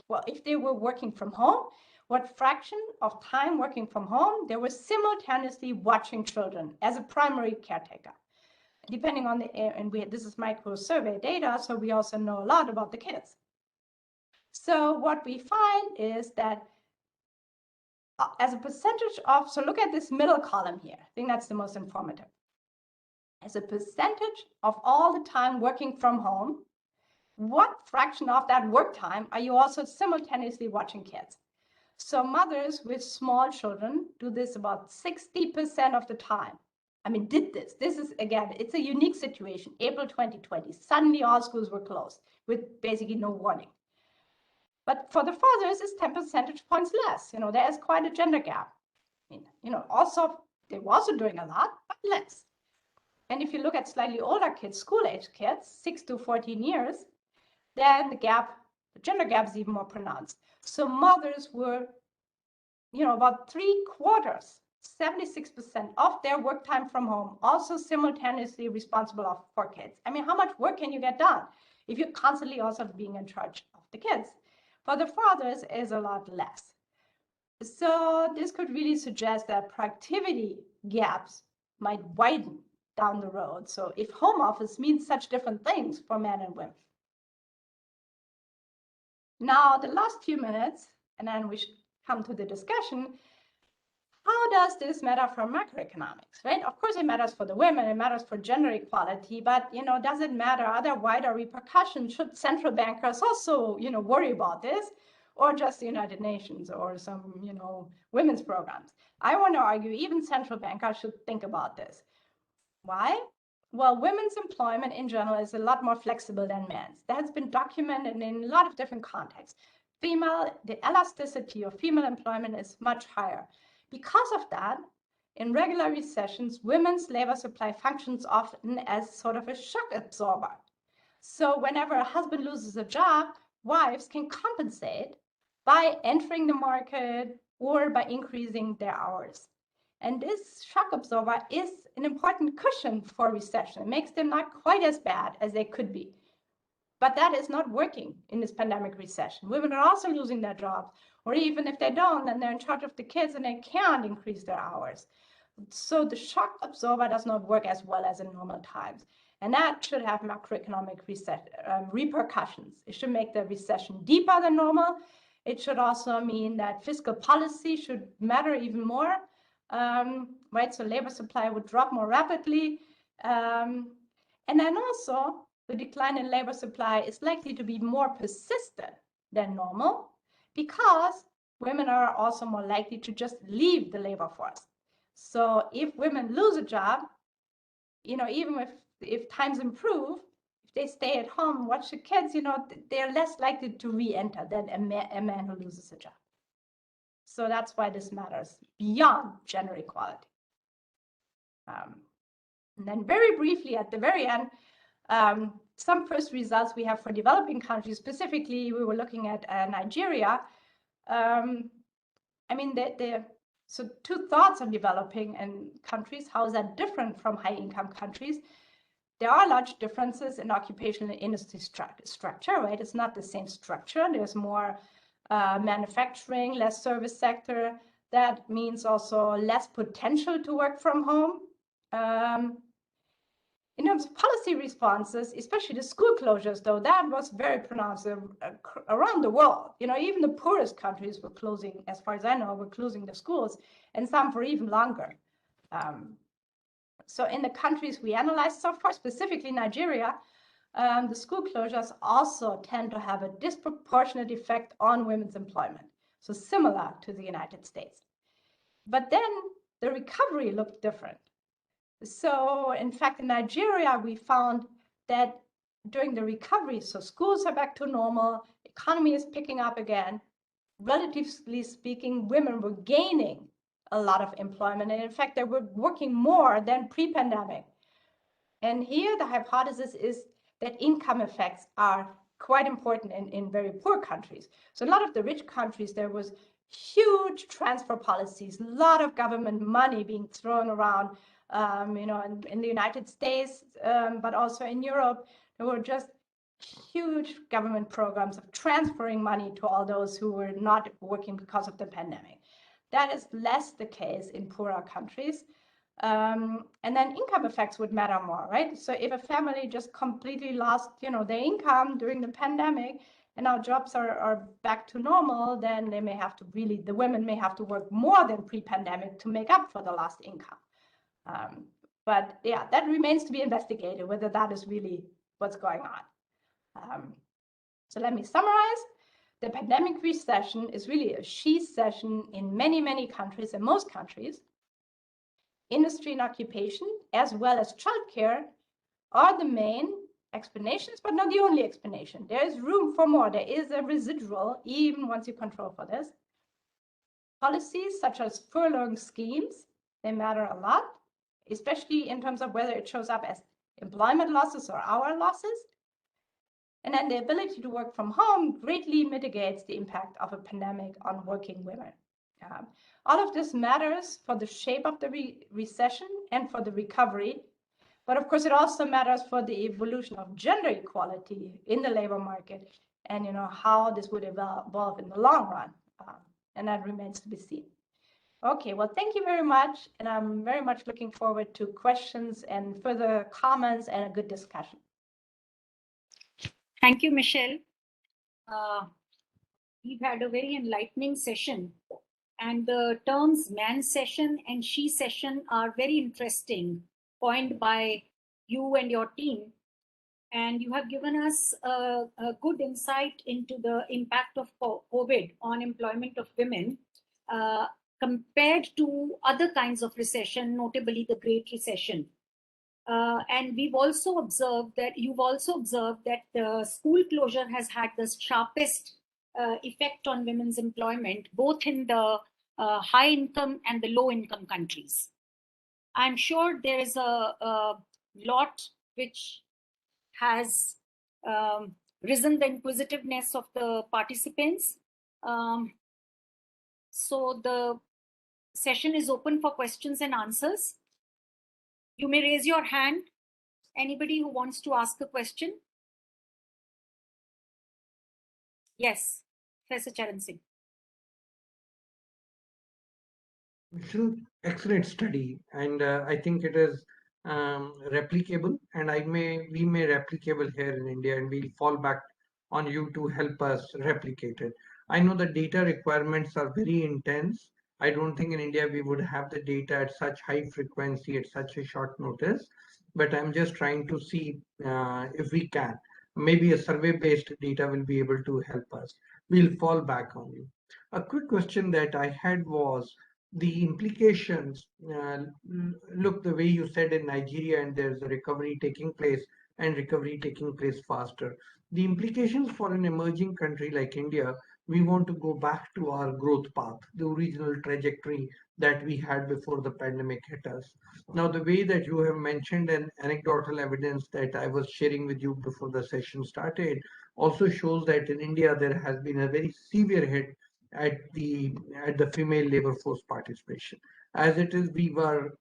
well, if they were working from home, what fraction of time working from home they were simultaneously watching children as a primary caretaker, depending on the, and this is micro survey data, so we also know a lot about the kids. So what we find is that as a percentage of, so look at this middle column here. I think that's the most informative. As a percentage of all the time working from home, what fraction of that work time are you also simultaneously watching kids? So mothers with small children do this about 60% of the time. I mean, did this. This is, again, it's a unique situation. April 2020, suddenly all schools were closed with basically no warning. But for the fathers, it's 10 percentage points less. You know, there is quite a gender gap. I mean, you know, also, they were also doing a lot, but less. And if you look at slightly older kids, school-age kids, 6 to 14 years, then the gender gap is even more pronounced. So mothers were, you know, about 3/4, 76% of their work time from home, also simultaneously responsible for kids. I mean, how much work can you get done if you're constantly also being in charge of the kids? For the fathers is a lot less. So this could really suggest that productivity gaps might widen down the road. So if home office means such different things for men and women. Now, the last few minutes, and then we should come to the discussion. How does this matter for macroeconomics, right? Of course, it matters for the women, it matters for gender equality, but, you know, does it matter? Are there wider repercussions? Should central bankers also, you know, worry about this, or just the United Nations or some, you know, women's programs? I want to argue even central bankers should think about this. Why? Well, women's employment in general is a lot more flexible than men's. That has been documented in a lot of different contexts. The elasticity of female employment is much higher. Because of that, in regular recessions, women's labor supply functions often as sort of a shock absorber. So whenever a husband loses a job, wives can compensate by entering the market or by increasing their hours. And this shock absorber is an important cushion for recession. It makes them not quite as bad as they could be. But that is not working in this pandemic recession. Women are also losing their jobs, or even if they don't, then they're in charge of the kids and they can't increase their hours. So the shock absorber does not work as well as in normal times. And that should have macroeconomic repercussions. It should make the recession deeper than normal. It should also mean that fiscal policy should matter even more, right? So labor supply would drop more rapidly. And then also, the decline in labor supply is likely to be more persistent than normal because women are also more likely to just leave the labor force. So if women lose a job, you know, even if times improve, if they stay at home, watch the kids, you know, they're less likely to re-enter than a man who loses a job. So that's why this matters beyond gender equality. And then very briefly at the very end, some first results we have for developing countries. Specifically, we were looking at Nigeria. I mean, so two thoughts on developing countries. How is that different from high-income countries? There are large differences in occupational and industry structure, right? It's not the same structure. There's more manufacturing, less service sector. That means also less potential to work from home. In terms of policy responses, especially the school closures, though, that was very pronounced around the world. You know, even the poorest countries were closing, as far as I know, were closing their schools, and some for even longer. So in the countries we analyzed so far, specifically Nigeria, the school closures also tend to have a disproportionate effect on women's employment. So similar to the United States. But then the recovery looked different. So in fact, in Nigeria, we found that during the recovery, so schools are back to normal, economy is picking up again, relatively speaking, women were gaining a lot of employment. And in fact, they were working more than pre-pandemic. And here the hypothesis is that income effects are quite important in very poor countries. So a lot of the rich countries, there was huge transfer policies, a lot of government money being thrown around. You know, in the United States, but also in Europe, there were just huge government programs of transferring money to all those who were not working because of the pandemic. That is less the case in poorer countries. And then income effects would matter more, right? So if a family just completely lost, you know, their income during the pandemic, and now jobs are back to normal, then they may have to the women may have to work more than pre-pandemic to make up for the lost income. But yeah, that remains to be investigated, whether that is really what's going on. So let me summarize. The pandemic recession is really a she-cession in many, many countries, in most countries. Industry and occupation, as well as childcare, are the main explanations, but not the only explanation. There is room for more. There is a residual, even once you control for this. Policies such as furloughing schemes, they matter a lot, especially in terms of whether it shows up as employment losses or hour losses. And then the ability to work from home greatly mitigates the impact of a pandemic on working women. All of this matters for the shape of the recession and for the recovery. But of course, it also matters for the evolution of gender equality in the labor market and how this would evolve in the long run. And that remains to be seen. Okay, well, thank you very much. And I'm very much looking forward to questions and further comments and a good discussion. Thank you, Michèle. We've had a very enlightening session, and the terms man session and she session are very interesting, coined by you and your team. And you have given us a good insight into the impact of COVID on employment of women compared to other kinds of recession, notably the Great Recession. And we've also observed that the school closure has had the sharpest effect on women's employment, both in the high income and the low income countries. I'm sure there is a lot which has risen the inquisitiveness of the participants. So the session is open for questions and answers. You may raise your hand. Anybody who wants to ask a question? Yes, Professor Charan Singh. Michèle, excellent study, and I think it is replicable, and we may replicable here in India, and we'll fall back on you to help us replicate it. I know the data requirements are very intense. I don't think in India we would have the data at such high frequency at such a short notice, but I'm just trying to see if we can. Maybe a survey-based data will be able to help us. We'll fall back on you. A quick question that I had was the implications. Look, the way you said in Nigeria, and there's a recovery taking place and recovery taking place faster. The implications for an emerging country like India, we want to go back to our growth path, the original trajectory that we had before the pandemic hit us. Now, the way that you have mentioned and anecdotal evidence that I was sharing with you before the session started also shows that in India there has been a very severe hit at the female labor force participation. As it is, we have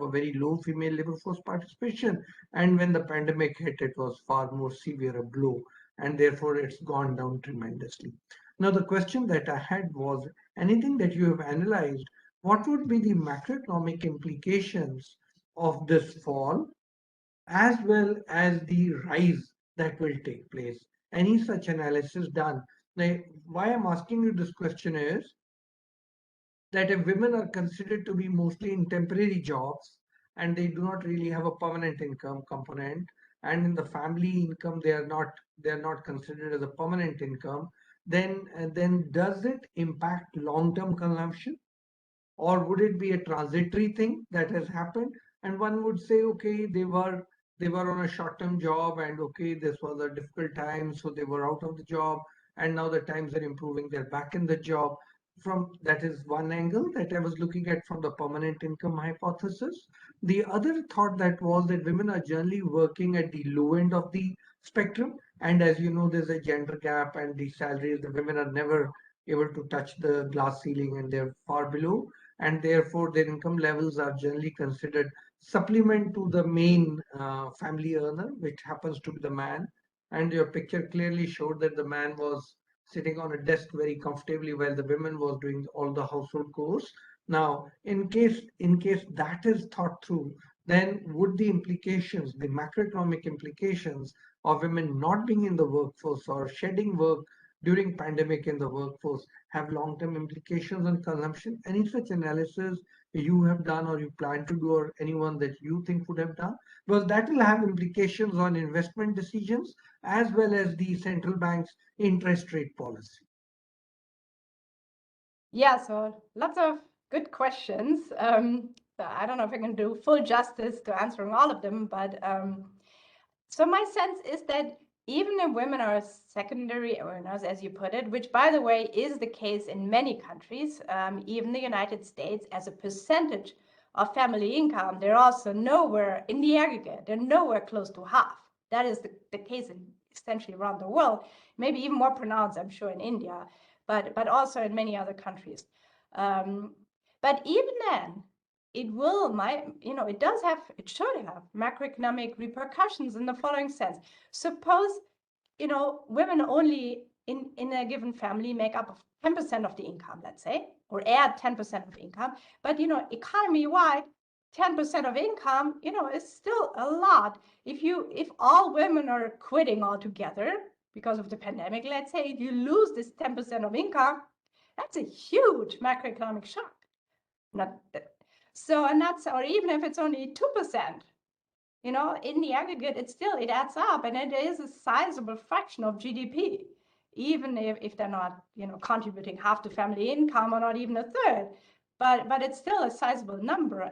a very low female labor force participation, and when the pandemic hit, it was far more severe a blow, and therefore it's gone down tremendously. Now, the question that I had was, anything that you have analyzed, what would be the macroeconomic implications of this fall, as well as the rise that will take place? Any such analysis done? Now, why I'm asking you this question is that if women are considered to be mostly in temporary jobs and they do not really have a permanent income component, and in the family income they are not considered as a permanent income, then does it impact long-term consumption, or would it be a transitory thing that has happened? And one would say, okay, they were on a short-term job, and okay, this was a difficult time, so they were out of the job, and now the times are improving, they're back in the job. That is one angle that I was looking at from the permanent income hypothesis. The other thought that was that women are generally working at the low end of the spectrum, and as you know, there's a gender gap, and the salaries, the women are never able to touch the glass ceiling, and they're far below, and therefore their income levels are generally considered supplement to the main family earner, which happens to be the man. And your picture clearly showed that the man was sitting on a desk very comfortably while the women was doing all the household chores. Now, in case that is thought through, then would the implications, the macroeconomic implications of women not being in the workforce or shedding work during pandemic in the workforce have long-term implications on consumption? Any such analysis you have done or you plan to do, or anyone that you think would have done? Because that will have implications on investment decisions as well as the central bank's interest rate policy. Yeah, so lots of good questions. So I don't know if I can do full justice to answering all of them, but so my sense is that even if women are secondary earners, as you put it, which by the way is the case in many countries, even the United States, as a percentage of family income, they're also nowhere in the aggregate, they're nowhere close to half. That is the case in essentially around the world, maybe even more pronounced, I'm sure, in India, but also in many other countries. But even then, it should have macroeconomic repercussions in the following sense. Suppose, women only in a given family make up 10% of the income, let's say, or add 10% of income, but, economy-wide, 10% of income, is still a lot. If all women are quitting altogether because of the pandemic, let's say, you lose this 10% of income, that's a huge macroeconomic shock. Or even if it's only 2%, in the aggregate, it adds up, and it is a sizable fraction of GDP, even if they're not, contributing half to family income or not even a third, but it's still a sizable number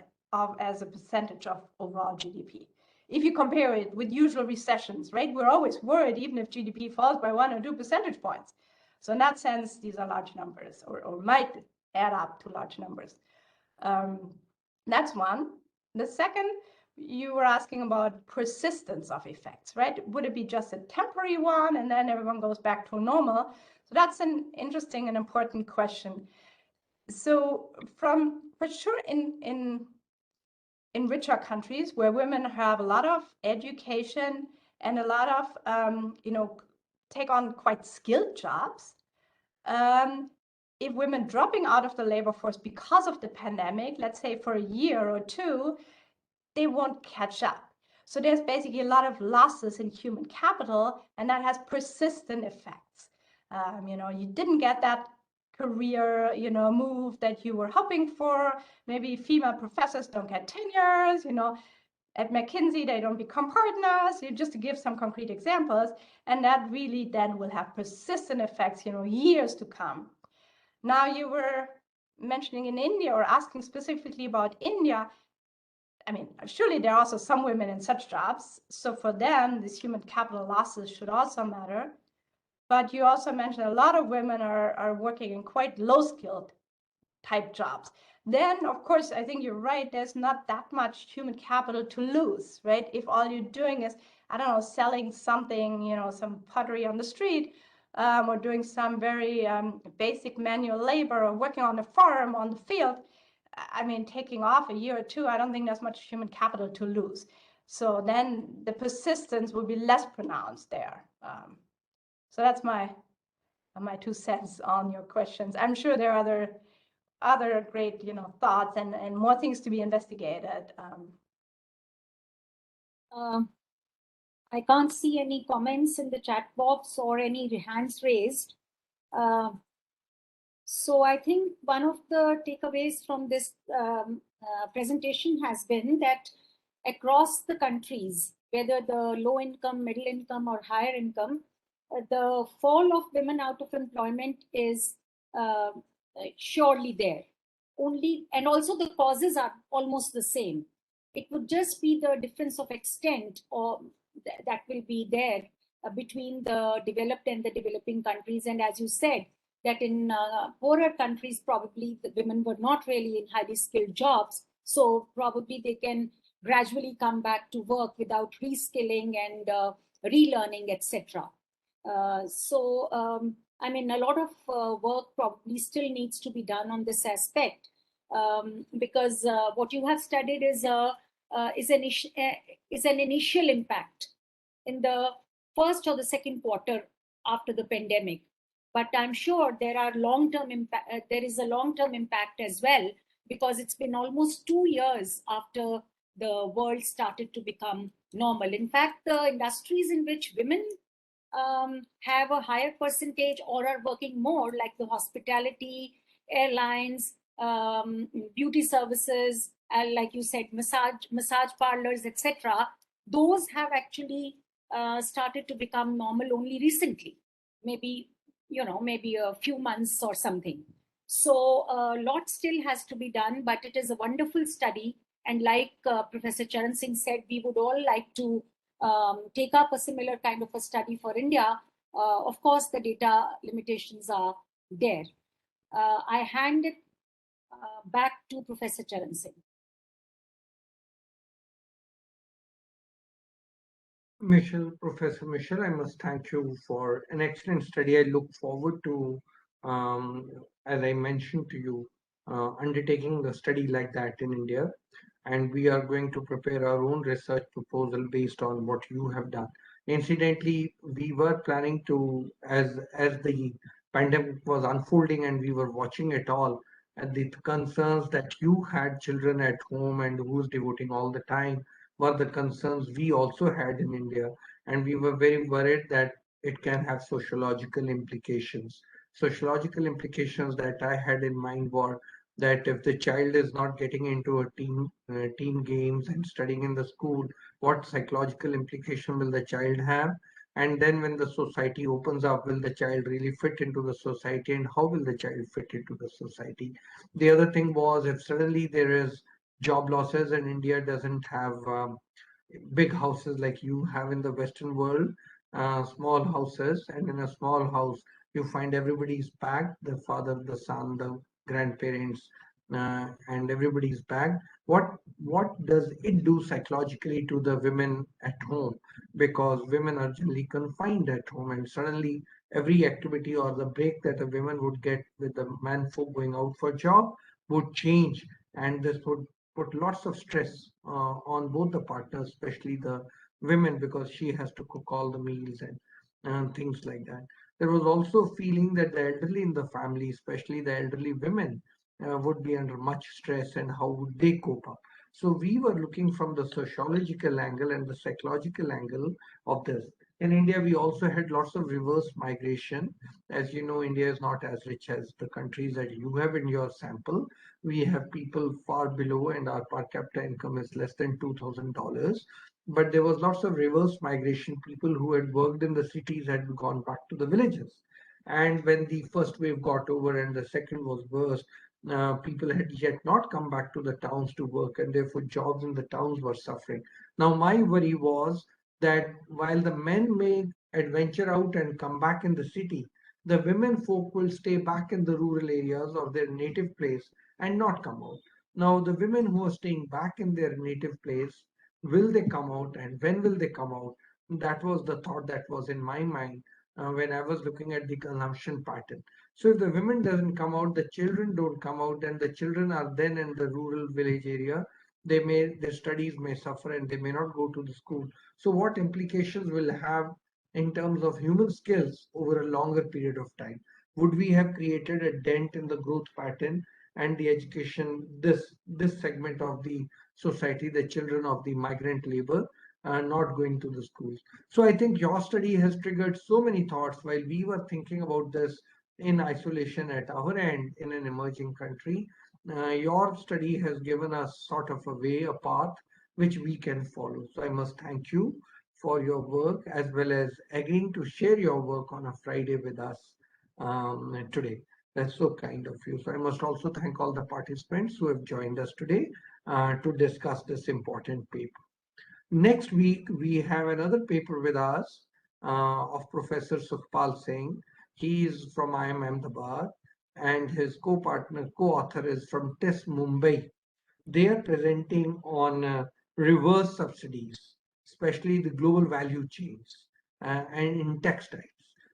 as a percentage of overall GDP. If you compare it with usual recessions, right, we're always worried even if GDP falls by 1 or 2 percentage points. So in that sense, these are large numbers, or might add up to large numbers. That's one. The second, you were asking about persistence of effects, right? Would it be just a temporary one and then everyone goes back to normal? So that's an interesting and important question. So for sure in richer countries where women have a lot of education and a lot of, take on quite skilled jobs, if women dropping out of the labor force because of the pandemic, let's say for a year or two, they won't catch up. So there's basically a lot of losses in human capital, and that has persistent effects. You didn't get that career, move that you were hoping for. Maybe female professors don't get tenures, at McKinsey, they don't become partners, just to give some concrete examples. And that really then will have persistent effects, years to come. Now, you were mentioning in India, or asking specifically about India. I mean, surely there are also some women in such jobs. So for them, these human capital losses should also matter. But you also mentioned a lot of women are working in quite low-skilled type jobs. Then, of course, I think you're right, there's not that much human capital to lose, right? If all you're doing is, I don't know, selling something, some pottery on the street, or doing some very basic manual labor, or working on a farm, on the field, I mean, taking off a year or two, I don't think there's much human capital to lose. So then the persistence will be less pronounced there. So that's my 2 cents on your questions. I'm sure there are other great, thoughts and more things to be investigated. I can't see any comments in the chat box or any hands raised. So I think one of the takeaways from this presentation has been that across the countries, whether the low income, middle income, or higher income, the fall of women out of employment is surely there. And also the causes are almost the same. It would just be the difference of extent or that will be there between the developed and the developing countries. And as you said, that in poorer countries, probably the women were not really in highly skilled jobs. So probably they can gradually come back to work without reskilling and relearning, etc. I mean, a lot of work probably still needs to be done on this aspect because what you have studied is an initial impact in the first or the second quarter after the pandemic. But I'm sure there are long-term impact. There is a long-term impact as well, because it's been almost 2 years after the world started to become normal. In fact, the industries in which women have a higher percentage or are working more, like the hospitality, airlines, beauty services, like you said, massage parlors, etc., those have actually started to become normal only recently, maybe a few months or something. So a lot still has to be done, but it is a wonderful study. And like Professor Charan Singh said, we would all like to take up a similar kind of a study for India. Of course, the data limitations are there. I hand it back to Professor Charan Singh. Michèle, Professor Michèle, I must thank you for an excellent study. I look forward to, as I mentioned to you, undertaking a study like that in India. And we are going to prepare our own research proposal based on what you have done. Incidentally, we were planning to, as the pandemic was unfolding and we were watching it all, and the concerns that you had children at home and who's devoting all the time were the concerns we also had in India. And we were very worried that it can have sociological implications. Sociological implications that I had in mind were that if the child is not getting into a team games and studying in the school, what psychological implication will the child have? And then when the society opens up, will the child really fit into the society, and how will the child fit into the society? The other thing was, if suddenly there is job losses and India doesn't have big houses like you have in the Western world, small houses, and in a small house, you find everybody's packed, the father, the son, the grandparents, and everybody's packed. What does it do psychologically to the women at home? Because women are generally confined at home, and suddenly every activity or the break that a woman would get with the man folk going out for job would change, and this would put lots of stress on both the partners, especially the women, because she has to cook all the meals and things like that. There was also a feeling that the elderly in the family, especially the elderly women, would be under much stress, and how would they cope up? So we were looking from the sociological angle and the psychological angle of this. In India, we also had lots of reverse migration. As you know, India is not as rich as the countries that you have in your sample. We have people far below, and our per capita income is less than $2,000. But there was lots of reverse migration. People who had worked in the cities had gone back to the villages. And when the first wave got over and the second was worse, people had yet not come back to the towns to work, and therefore jobs in the towns were suffering. Now, my worry was that while the men may adventure out and come back in the city, the women folk will stay back in the rural areas or their native place and not come out. Now, the women who are staying back in their native place, will they come out, and when will they come out? That was the thought that was in my mind when I was looking at the consumption pattern. So if the women doesn't come out, the children don't come out, and the children are then in the rural village area, their studies may suffer and they may not go to the school. So what implications will have in terms of human skills over a longer period of time? Would we have created a dent in the growth pattern and the education, this segment of the society, the children of the migrant labor, not going to the schools? So I think your study has triggered so many thoughts while we were thinking about this in isolation at our end in an emerging country. Your study has given us sort of a way, a path which we can follow. So I must thank you for your work, as well as agreeing to share your work on a Friday with us today. That's so kind of you. So I must also thank all the participants who have joined us today to discuss this important paper. Next week, we have another paper with us of Professor Sukhpal Singh. He is from IIM Ahmedabad, and his co-partner, co-author is from TIS Mumbai. They are presenting on reverse subsidies, especially the global value chains and in textiles.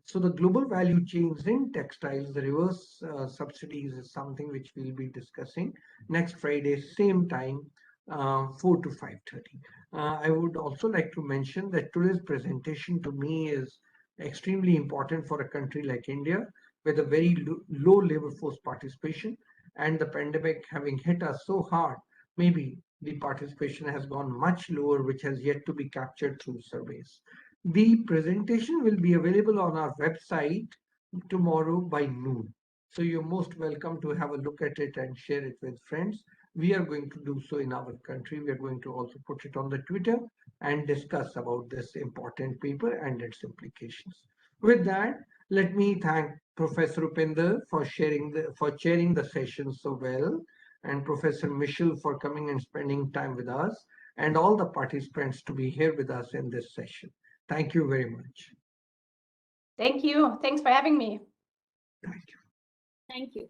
So the global value chains in textiles, the reverse subsidies is something which we'll be discussing next Friday, same time, 4 to 5:30. I would also like to mention that today's presentation to me is extremely important for a country like India, with a very low labor force participation, and the pandemic having hit us so hard. Maybe The participation has gone much lower, which has yet to be captured through surveys. The presentation will be available on our website tomorrow by noon. So you're most welcome to have a look at it and share it with friends. We are going to do so in our country. We are going to also put it on the Twitter and discuss about this important paper and its implications. With that, let me thank Professor Upinder for chairing the session so well, and Professor Michèle for coming and spending time with us, and all the participants to be here with us in this session. Thank you very much. Thank you. Thanks for having me. Thank you. Thank you.